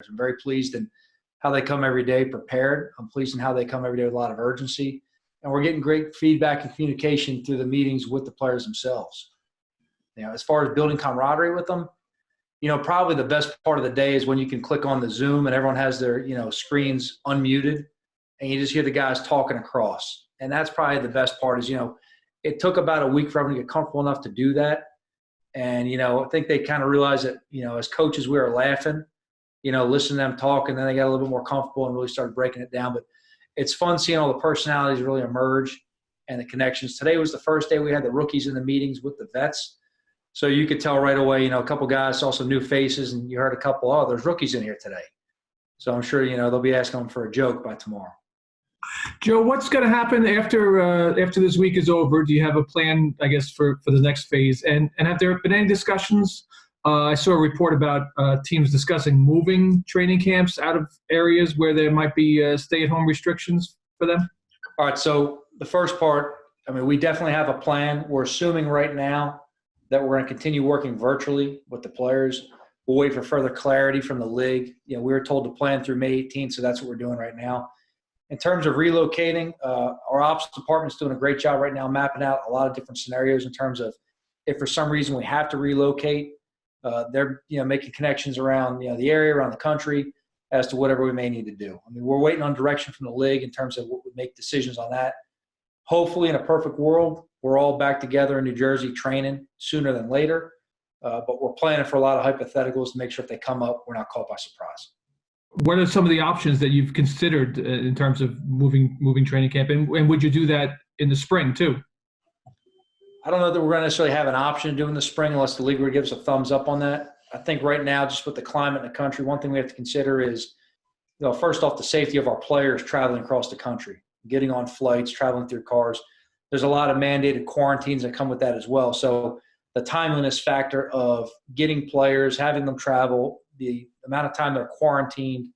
I'm very pleased in how they come every day prepared. I'm pleased in how they come every day with a lot of urgency. And we're getting great feedback and communication through the meetings with the players themselves. As far as building camaraderie with them, probably the best part of the day is when you can click on the Zoom and everyone has their, screens unmuted and you just hear the guys talking across. And that's probably the best part is, it took about a week for everyone to get comfortable enough to do that. And, I think they kind of realized that, as coaches, we were laughing, listening to them talk, and then they got a little bit more comfortable and really started breaking it down. But it's fun seeing all the personalities really emerge and the connections. Today was the first day we had the rookies in the meetings with the vets. So you could tell right away, a couple guys saw some new faces, and you heard a couple, there's rookies in here today. So I'm sure, they'll be asking them for a joke by tomorrow. Joe, what's going to happen after this week is over? Do you have a plan, I guess, for the next phase? And have there been any discussions? I saw a report about teams discussing moving training camps out of areas where there might be stay-at-home restrictions for them. All right, so the first part, we definitely have a plan. We're assuming right now that we're going to continue working virtually with the players. We'll wait for further clarity from the league. We were told to plan through May 18th, so that's what we're doing right now. In terms of relocating, our ops department's doing a great job right now mapping out a lot of different scenarios in terms of if for some reason we have to relocate. They're making connections around the area, around the country as to whatever we may need to do. We're waiting on direction from the league in terms of what would make decisions on that. Hopefully, in a perfect world, we're all back together in New Jersey training sooner than later. But we're planning for a lot of hypotheticals to make sure if they come up, we're not caught by surprise. What are some of the options that you've considered in terms of moving training camp? And would you do that in the spring too? I don't know that we're going to necessarily have an option to do in the spring unless the league would give us a thumbs up on that. I think right now, just with the climate in the country, one thing we have to consider is, first off, the safety of our players traveling across the country, getting on flights, traveling through cars. There's a lot of mandated quarantines that come with that as well. So the timeliness factor of getting players, having them travel, the amount of time they're quarantined,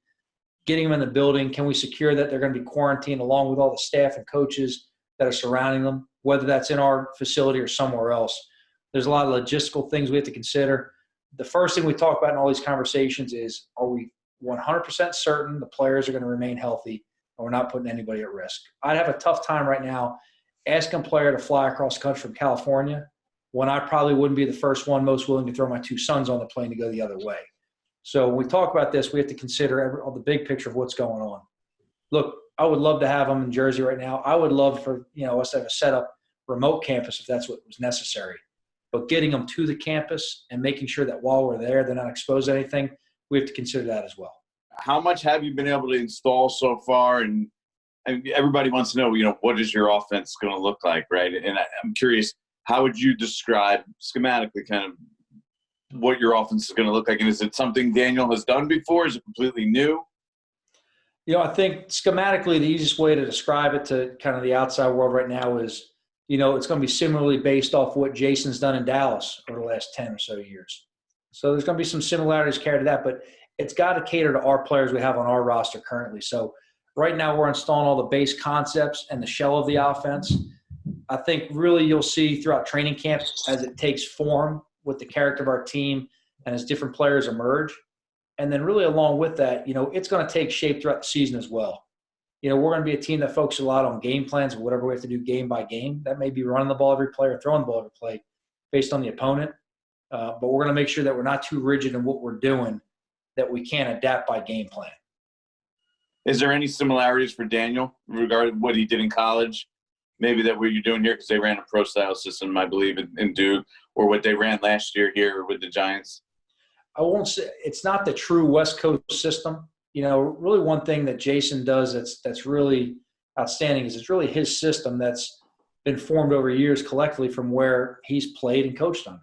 getting them in the building, can we secure that they're going to be quarantined along with all the staff and coaches that are surrounding them, whether that's in our facility or somewhere else. There's a lot of logistical things we have to consider. The first thing we talk about in all these conversations is, are we 100% certain the players are going to remain healthy and we're not putting anybody at risk? I'd have a tough time right now asking a player to fly across the country from California when I probably wouldn't be the first one most willing to throw my two sons on the plane to go the other way. So when we talk about this, we have to consider the big picture of what's going on. Look, I would love to have them in Jersey right now. I would love for us to have a set up remote campus if that's what was necessary. But getting them to the campus and making sure that while we're there, they're not exposed to anything, we have to consider that as well. How much have you been able to install so far? And everybody wants to know, what is your offense going to look like, right? And I'm curious, how would you describe schematically kind of what your offense is going to look like? And is it something Daniel has done before? Is it completely new? I think schematically the easiest way to describe it to kind of the outside world right now is, it's going to be similarly based off what Jason's done in Dallas over the last 10 or so years. So there's going to be some similarities carried to that, but it's got to cater to our players we have on our roster currently. So right now we're installing all the base concepts and the shell of the offense. I think really you'll see throughout training camp as it takes form with the character of our team and as different players emerge. And then really along with that, it's going to take shape throughout the season as well. We're going to be a team that focuses a lot on game plans and whatever we have to do game by game. That may be running the ball every play or throwing the ball every play based on the opponent. But we're going to make sure that we're not too rigid in what we're doing, that we can adapt by game plan. Is there any similarities for Daniel regarding what he did in college? Maybe that what you're doing here, because they ran a pro-style system, I believe, in Duke, or what they ran last year here with the Giants? I won't say it's not the true West Coast system. Really one thing that Jason does that's really outstanding is it's really his system that's been formed over years collectively from where he's played and coached under.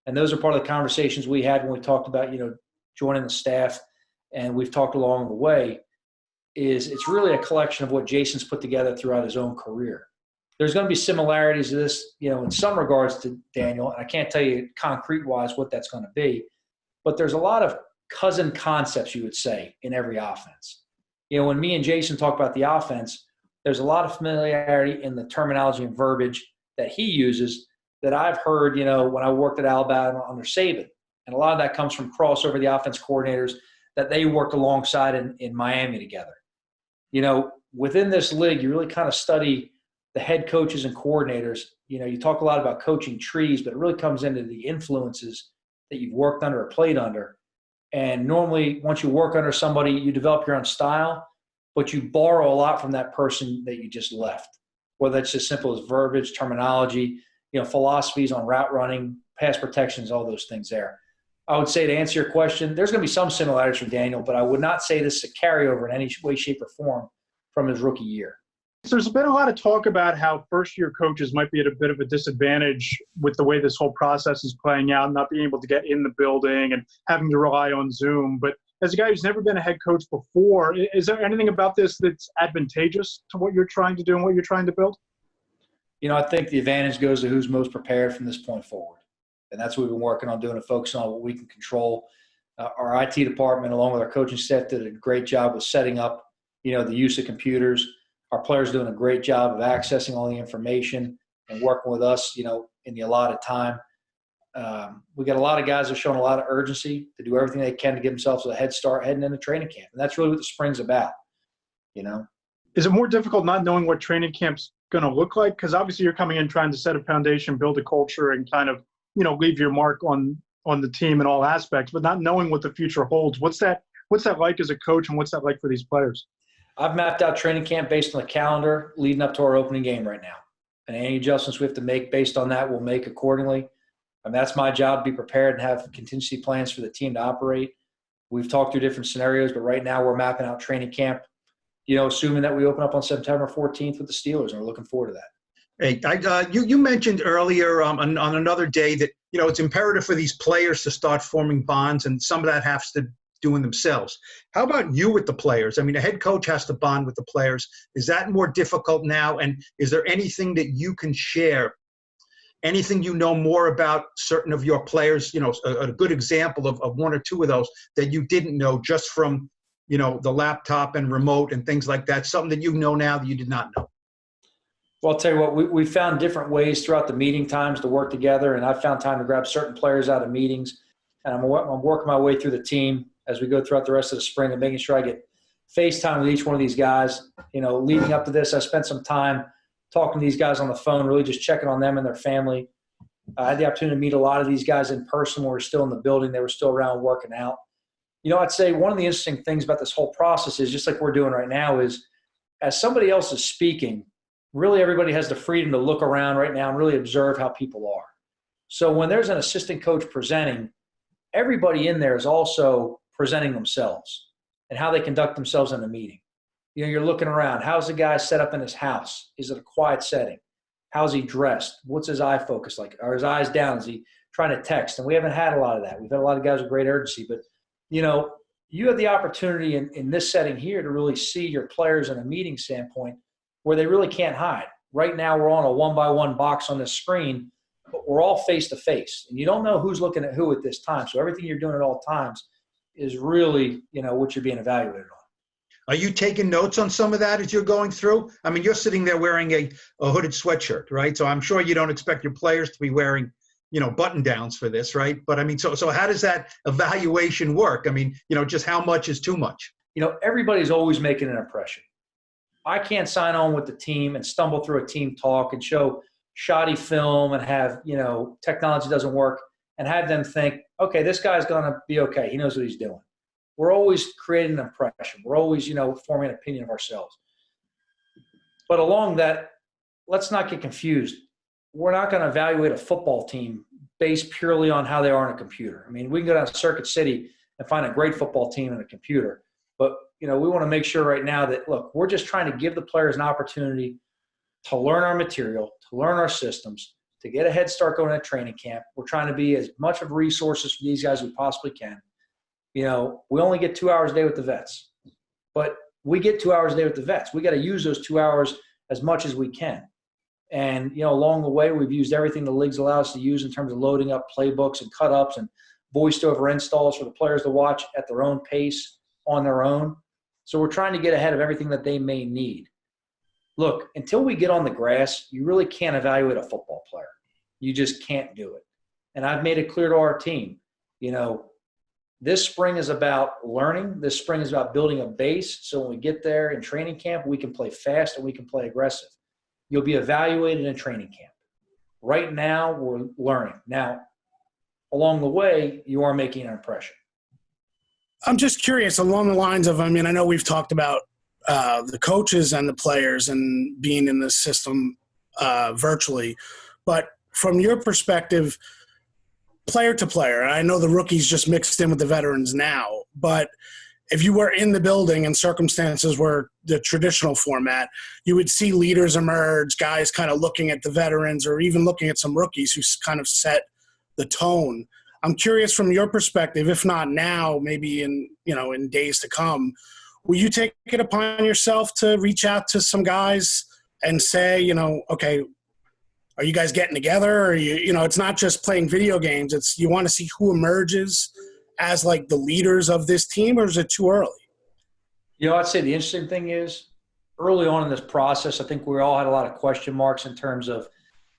And those are part of the conversations we had when we talked about, joining the staff, and we've talked along the way, is it's really a collection of what Jason's put together throughout his own career. There's going to be similarities to this, in some regards to Daniel, and I can't tell you concrete-wise what that's going to be, but there's a lot of cousin concepts, you would say, in every offense. When me and Jason talk about the offense, there's a lot of familiarity in the terminology and verbiage that he uses that I've heard, when I worked at Alabama under Saban. And a lot of that comes from crossover the offense coordinators that they worked alongside in Miami together. Within this league, you really kind of study the head coaches and coordinators. You talk a lot about coaching trees, but it really comes into the influences that you've worked under or played under. And normally, once you work under somebody, you develop your own style, but you borrow a lot from that person that you just left, whether that's as simple as verbiage, terminology, philosophies on route running, pass protections, all those things there. I would say, to answer your question, there's going to be some similarities from Daniel, but I would not say this is a carryover in any way, shape, or form from his rookie year. There's been a lot of talk about how first-year coaches might be at a bit of a disadvantage with the way this whole process is playing out, not being able to get in the building and having to rely on Zoom. But as a guy who's never been a head coach before, is there anything about this that's advantageous to what you're trying to do and what you're trying to build? I think the advantage goes to who's most prepared from this point forward. And that's what we've been working on doing, to focus on what we can control. Our IT department, along with our coaching staff, did a great job with setting up, the use of computers. Our players doing a great job of accessing all the information and working with us, in the allotted time. We got a lot of guys that are showing a lot of urgency to do everything they can to give themselves a head start heading into training camp. And that's really what the spring's about, Is it more difficult not knowing what training camp's going to look like? Because obviously you're coming in trying to set a foundation, build a culture, and kind of, leave your mark on the team in all aspects, but not knowing what the future holds. What's that like as a coach, and what's that like for these players? I've mapped out training camp based on the calendar leading up to our opening game right now. And any adjustments we have to make based on that, we'll make accordingly. And that's my job, to be prepared and have contingency plans for the team to operate. We've talked through different scenarios, but right now we're mapping out training camp, assuming that we open up on September 14th with the Steelers, and we're looking forward to that. Hey, you mentioned earlier on another day that, it's imperative for these players to start forming bonds, and some of that has to do in themselves. How about you with the players? I mean, a head coach has to bond with the players. Is that more difficult now? And is there anything that you can share, anything more about certain of your players, a good example of one or two of those that you didn't know just from, the laptop and remote and things like that, something that now that you did not know? Well, I'll tell you what, we found different ways throughout the meeting times to work together, and I've found time to grab certain players out of meetings, and I'm working my way through the team as we go throughout the rest of the spring and making sure I get FaceTime with each one of these guys. Leading up to this, I spent some time talking to these guys on the phone, really just checking on them and their family. I had the opportunity to meet a lot of these guys in person when we were still in the building. They were still around working out. I'd say one of the interesting things about this whole process is, just like we're doing right now, is as somebody else is speaking, really everybody has the freedom to look around right now and really observe how people are. So when there's an assistant coach presenting, everybody in there is also presenting themselves and how they conduct themselves in a meeting. You're looking around. How's the guy set up in his house? Is it a quiet setting? How's he dressed? What's his eye focus like? Are his eyes down? Is he trying to text? And we haven't had a lot of that. We've had a lot of guys with great urgency, but you have the opportunity in this setting here to really see your players in a meeting standpoint where they really can't hide. Right now we're on a one-by-one box on this screen, but we're all face-to-face. And you don't know who's looking at who at this time. So everything you're doing at all times is really, what you're being evaluated on. Are you taking notes on some of that as you're going through? I mean, you're sitting there wearing a hooded sweatshirt, right? So I'm sure you don't expect your players to be wearing, button downs for this, right? But I mean, so how does that evaluation work? I mean, just how much is too much? Everybody's always making an impression. I can't sign on with the team and stumble through a team talk and show shoddy film and have, technology doesn't work and have them think, okay, this guy's going to be okay. He knows what he's doing. We're always creating an impression. We're always, forming an opinion of ourselves. But along that, let's not get confused. We're not going to evaluate a football team based purely on how they are on a computer. I mean, we can go down to Circuit City and find a great football team in a computer. But, we want to make sure right now that, look, we're just trying to give the players an opportunity to learn our material, to learn our systems, to get a head start going at training camp. We're trying to be as much of resources for these guys as we possibly can. We only get 2 hours a day with the vets, but we get 2 hours a day with the vets. We got to use those 2 hours as much as we can. And, along the way, we've used everything the leagues allow us to use in terms of loading up playbooks and cut-ups and voiced-over installs for the players to watch at their own pace on their own. So we're trying to get ahead of everything that they may need. Look, until we get on the grass, you really can't evaluate a football player. You just can't do it. And I've made it clear to our team, This spring is about learning. This spring is about building a base. So when we get there in training camp, we can play fast and we can play aggressive. You'll be evaluated in training camp. Right now, we're learning. Now, along the way, you are making an impression. I'm just curious along the lines of, I mean, I know we've talked about the coaches and the players and being in the system virtually, but from your perspective, player to player, I know the rookies just mixed in with the veterans now, but if you were in the building and circumstances were the traditional format, you would see leaders emerge, guys kind of looking at the veterans or even looking at some rookies who kind of set the tone. I'm curious from your perspective, if not now, maybe in days to come, will you take it upon yourself to reach out to some guys and say, okay, are you guys getting together? Or it's not just playing video games. It's you want to see who emerges as like the leaders of this team, or is it too early? I'd say the interesting thing is early on in this process, I think we all had a lot of question marks in terms of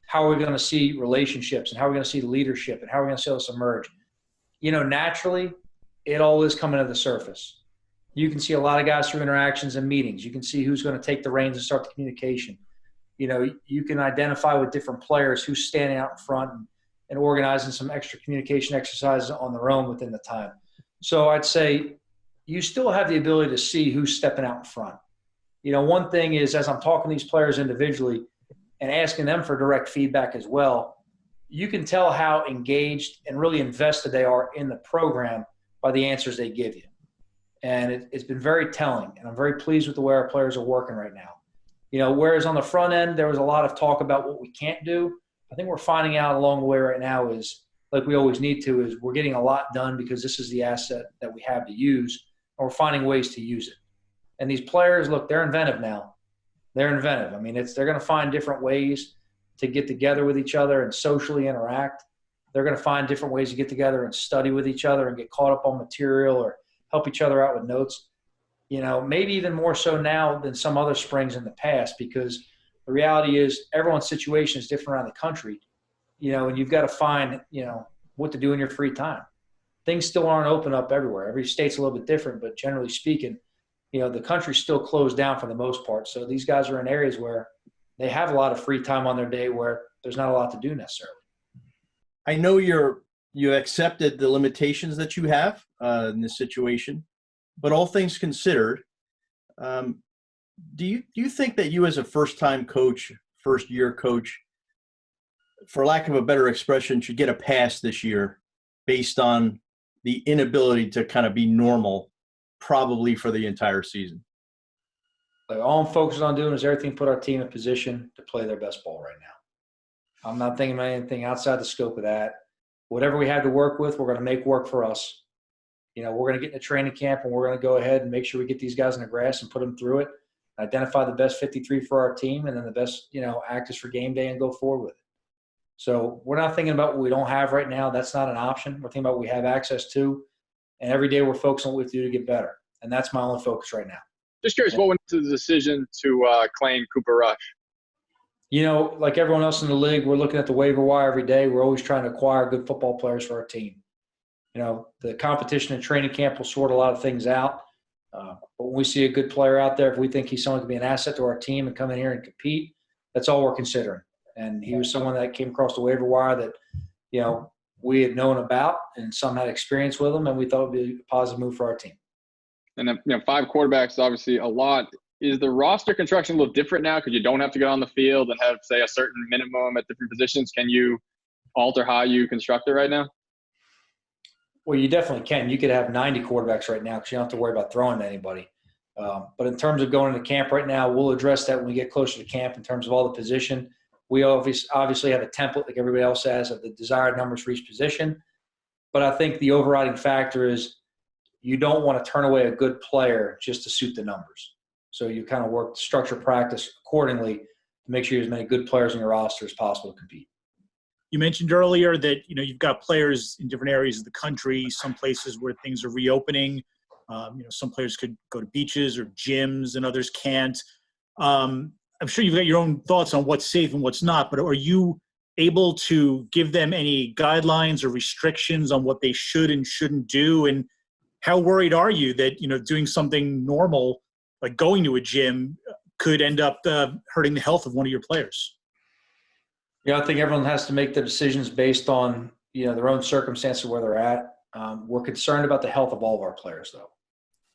how are we going to see relationships and how are we going to see leadership and how are we going to see this emerge? Naturally, it all is coming to the surface. You can see a lot of guys through interactions and meetings. You can see who's going to take the reins and start the communication. You can identify with different players who's standing out in front and organizing some extra communication exercises on their own within the time. So I'd say you still have the ability to see who's stepping out in front. One thing is, as I'm talking to these players individually and asking them for direct feedback as well, you can tell how engaged and really invested they are in the program by the answers they give you. And it's been very telling, and I'm very pleased with the way our players are working right now. Whereas on the front end, there was a lot of talk about what we can't do. I think we're finding out along the way right now is, like we always need to, is we're getting a lot done because this is the asset that we have to use, and we're finding ways to use it. And these players, look, they're inventive now. They're inventive. I mean, they're going to find different ways to get together with each other and socially interact. They're going to find different ways to get together and study with each other and get caught up on material or help each other out with notes. Maybe even more so now than some other springs in the past, because the reality is everyone's situation is different around the country, and you've got to find, what to do in your free time. Things still aren't open up everywhere. Every state's a little bit different, but generally speaking, the country's still closed down for the most part. So these guys are in areas where they have a lot of free time on their day where there's not a lot to do necessarily. I know you accepted the limitations that you have in this situation, but all things considered, do you think that you as a first-time coach, first-year coach, for lack of a better expression, should get a pass this year based on the inability to kind of be normal probably for the entire season? All I'm focused on doing is everything to put our team in position to play their best ball right now. I'm not thinking about anything outside the scope of that. Whatever we have to work with, we're going to make work for us. We're going to get in the training camp and we're going to go ahead and make sure we get these guys in the grass and put them through it, identify the best 53 for our team and then the best, actors for game day and go forward with it. So we're not thinking about what we don't have right now. That's not an option. We're thinking about what we have access to. And every day we're focusing on what we do to get better. And that's my only focus right now. Just curious, what went into the decision to claim Cooper Rush? Like everyone else in the league, we're looking at the waiver wire every day. We're always trying to acquire good football players for our team. The competition in training camp will sort a lot of things out. But when we see a good player out there, if we think he's someone who can be an asset to our team and come in here and compete, that's all we're considering. And he was someone that came across the waiver wire that, we had known about and some had experience with him, and we thought it would be a positive move for our team. And then, 5 quarterbacks is obviously a lot. Is the roster construction a little different now because you don't have to get on the field and have, say, a certain minimum at different positions? Can you alter how you construct it right now? Well, you definitely can. You could have 90 quarterbacks right now because you don't have to worry about throwing to anybody. But in terms of going into camp right now, we'll address that when we get closer to camp in terms of all the position. We obviously have a template like everybody else has of the desired numbers for each position. But I think the overriding factor is you don't want to turn away a good player just to suit the numbers. So you kind of work structure practice accordingly to make sure you have as many good players in your roster as possible to compete. You mentioned earlier that, you've got players in different areas of the country, some places where things are reopening. Some players could go to beaches or gyms and others can't. I'm sure you've got your own thoughts on what's safe and what's not, but are you able to give them any guidelines or restrictions on what they should and shouldn't do? And how worried are you that, doing something normal, like going to a gym, could end up hurting the health of one of your players? I think everyone has to make their decisions based on, their own circumstances where they're at. We're concerned about the health of all of our players, though.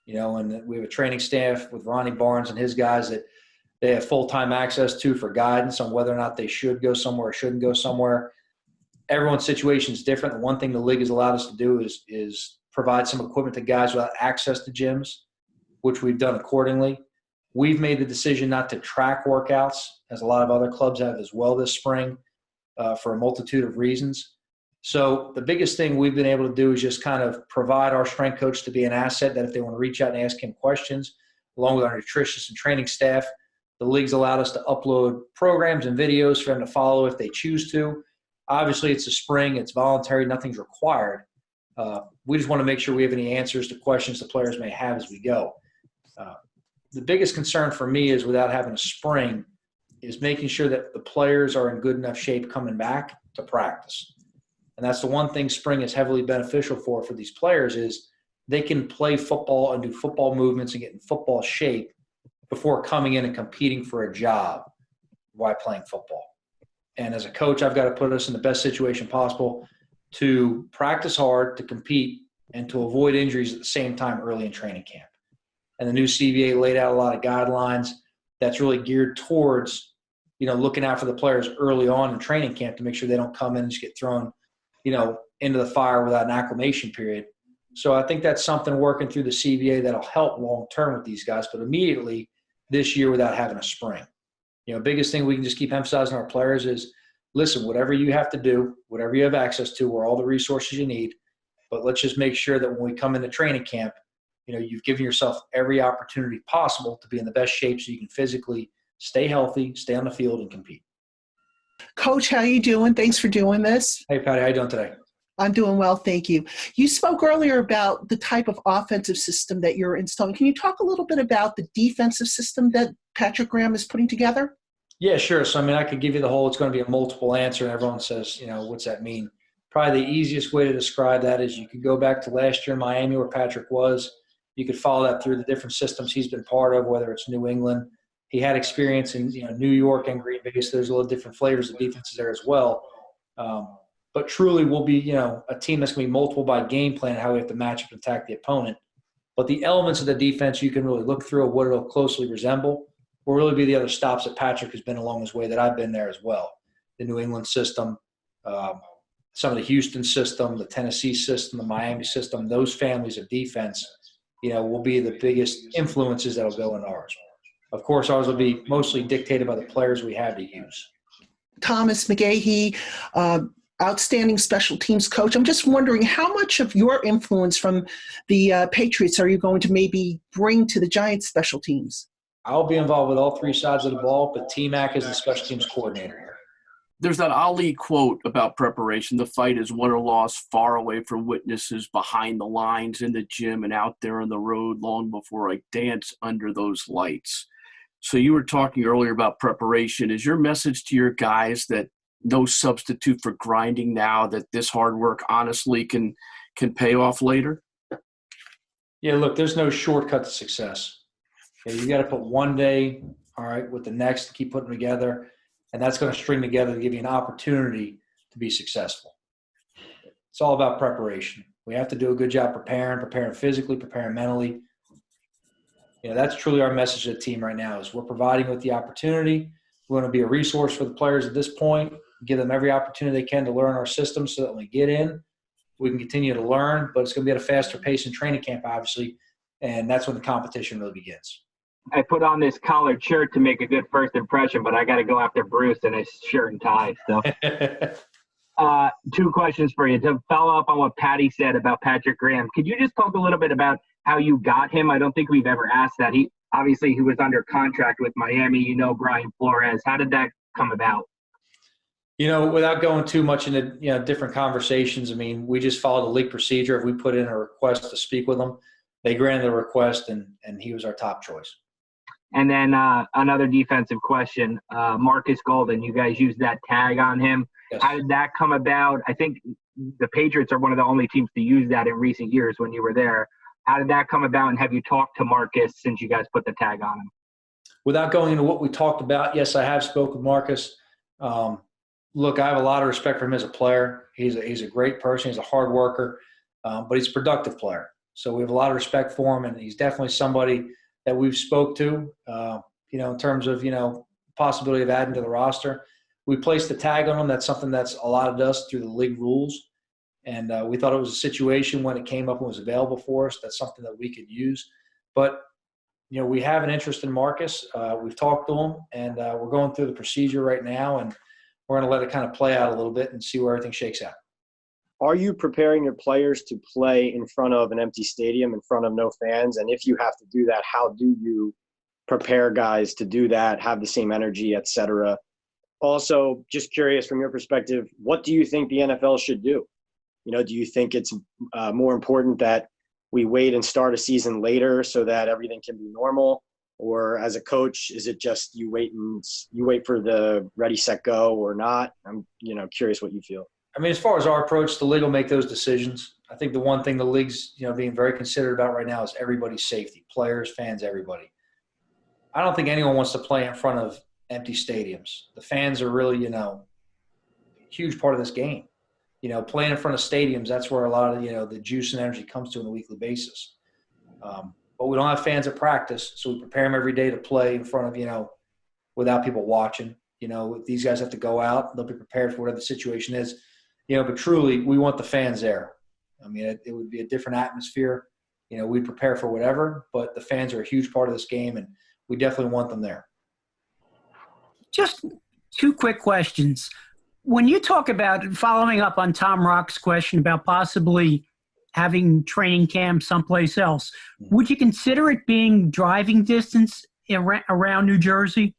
And we have a training staff with Ronnie Barnes and his guys that they have full-time access to for guidance on whether or not they should go somewhere or shouldn't go somewhere. Everyone's situation is different. The one thing the league has allowed us to do is provide some equipment to guys without access to gyms, which we've done accordingly. We've made the decision not to track workouts, as a lot of other clubs have as well this spring, for a multitude of reasons. So the biggest thing we've been able to do is just kind of provide our strength coach to be an asset that if they want to reach out and ask him questions, along with our nutritionists and training staff, the league's allowed us to upload programs and videos for them to follow if they choose to. Obviously, it's a spring. It's voluntary. Nothing's required. We just want to make sure we have any answers to questions the players may have as we go. The biggest concern for me is, without having a spring, is making sure that the players are in good enough shape coming back to practice. And that's the one thing spring is heavily beneficial for these players, is they can play football and do football movements and get in football shape before coming in and competing for a job while playing football. And as a coach, I've got to put us in the best situation possible to practice hard, to compete, and to avoid injuries at the same time early in training camp. And the new CBA laid out a lot of guidelines that's really geared towards, looking out for the players early on in training camp to make sure they don't come in and just get thrown, into the fire without an acclimation period. So I think that's something working through the CBA that'll help long-term with these guys, but immediately this year without having a spring. Biggest thing we can just keep emphasizing our players is, listen, whatever you have to do, whatever you have access to, we're all the resources you need, but let's just make sure that when we come into training camp, you've given yourself every opportunity possible to be in the best shape so you can physically stay healthy, stay on the field, and compete. Coach, how you doing? Thanks for doing this. Hey, Patty, how you doing today? I'm doing well, thank you. You spoke earlier about the type of offensive system that you're installing. Can you talk a little bit about the defensive system that Patrick Graham is putting together? Yeah, sure. So, I could give you the whole, it's going to be a multiple answer, and everyone says, what's that mean? Probably the easiest way to describe that is you could go back to last year in Miami where Patrick was. You could follow that through the different systems he's been part of, whether it's New England. He had experience in New York and Green Bay, so there's a little different flavors of defenses there as well. But truly we'll be, a team that's going to be multiple by game plan, how we have to match up and attack the opponent. But the elements of the defense you can really look through of what it'll closely resemble will really be the other stops that Patrick has been along his way that I've been there as well. The New England system, some of the Houston system, the Tennessee system, the Miami system, those families of defense, will be the biggest influences that'll go in ours. Of course, ours will be mostly dictated by the players we have to use. Thomas McGahee, outstanding special teams coach. I'm just wondering, how much of your influence from the Patriots are you going to maybe bring to the Giants special teams? I'll be involved with all three sides of the ball, but T-Mac is the special teams coordinator here. There's that Ali quote about preparation. The fight is won or lost far away from witnesses, behind the lines, in the gym, and out there on the road long before I dance under those lights. So you were talking earlier about preparation. Is your message to your guys that no substitute for grinding now, that this hard work honestly can pay off later? Yeah, look, there's no shortcut to success. Okay, you got to put one day, all right, with the next, to keep putting them together, and that's going to string together to give you an opportunity to be successful. It's all about preparation. We have to do a good job preparing physically, preparing mentally. That's truly our message to the team right now, is we're providing with the opportunity. We want to be a resource for the players at this point, give them every opportunity they can to learn our system so that when we get in, we can continue to learn, but it's going to be at a faster pace in training camp, obviously, and that's when the competition really begins. I put on this collared shirt to make a good first impression, but I got to go after Bruce in his shirt and tie. So, two questions for you. To follow up on what Patty said about Patrick Graham, could you just talk a little bit about how you got him? I don't think we've ever asked that. He was under contract with Miami. Brian Flores. How did that come about? Without going too much into different conversations, we just followed the league procedure. If we put in a request to speak with them, they granted the request, and he was our top choice. And then another defensive question, Marcus Golden, you guys used that tag on him. Yes. How did that come about? I think the Patriots are one of the only teams to use that in recent years when you were there. How did that come about, and have you talked to Marcus since you guys put the tag on him? Without going into what we talked about, yes, I have spoken with Marcus. Look, I have a lot of respect for him as a player. He's a great person. He's a hard worker, but he's a productive player. So we have a lot of respect for him, and he's definitely somebody that we've spoke to, in terms of, possibility of adding to the roster. We placed the tag on him. That's something that's allotted us through the league rules. And we thought it was a situation when it came up and was available for us. That's something that we could use. But, we have an interest in Marcus. We've talked to him, and we're going through the procedure right now, and we're going to let it kind of play out a little bit and see where everything shakes out. Are you preparing your players to play in front of an empty stadium, in front of no fans? And if you have to do that, how do you prepare guys to do that, have the same energy, et cetera? Also, just curious from your perspective, what do you think the NFL should do? Do you think it's more important that we wait and start a season later so that everything can be normal? Or as a coach, is it just you wait for the ready, set, go or not? I'm, curious what you feel. I mean, as far as our approach, the league will make those decisions. I think the one thing the league's, being very considerate about right now is everybody's safety, players, fans, everybody. I don't think anyone wants to play in front of empty stadiums. The fans are really, a huge part of this game. Playing in front of stadiums, that's where a lot of, the juice and energy comes to on a weekly basis. But we don't have fans at practice, so we prepare them every day to play in front of, without people watching. If these guys have to go out, they'll be prepared for whatever the situation is. But truly, we want the fans there. I mean, it would be a different atmosphere. We prepare for whatever, but the fans are a huge part of this game, and we definitely want them there. Just two quick questions. When you talk about, following up on Tom Rock's question about possibly having training camp someplace else, would you consider it being driving distance around New Jersey?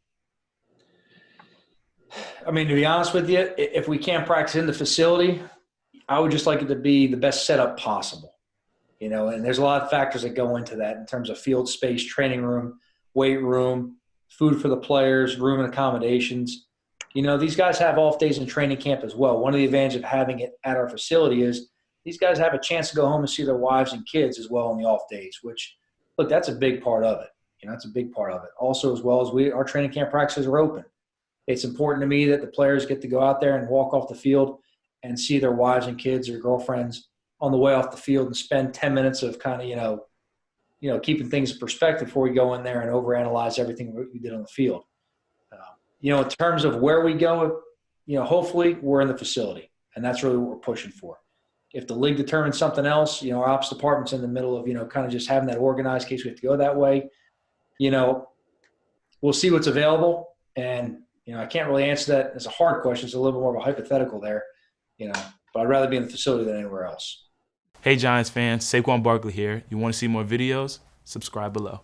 I mean, to be honest with you, if we can't practice in the facility, I would just like it to be the best setup possible. And there's a lot of factors that go into that in terms of field space, training room, weight room, food for the players, room and accommodations. These guys have off days in training camp as well. One of the advantages of having it at our facility is these guys have a chance to go home and see their wives and kids as well on the off days, which, look, that's a big part of it. That's a big part of it. Also, as well as our training camp practices are open. It's important to me that the players get to go out there and walk off the field and see their wives and kids or girlfriends on the way off the field and spend 10 minutes of kind of, keeping things in perspective before we go in there and overanalyze everything we did on the field. In terms of where we go, hopefully we're in the facility, and that's really what we're pushing for. If the league determines something else, our ops department's in the middle of, kind of just having that organized in case we have to go that way. We'll see what's available, and I can't really answer that. It's a hard question. It's a little bit more of a hypothetical there, but I'd rather be in the facility than anywhere else. Hey, Giants fans, Saquon Barkley here. You want to see more videos? Subscribe below.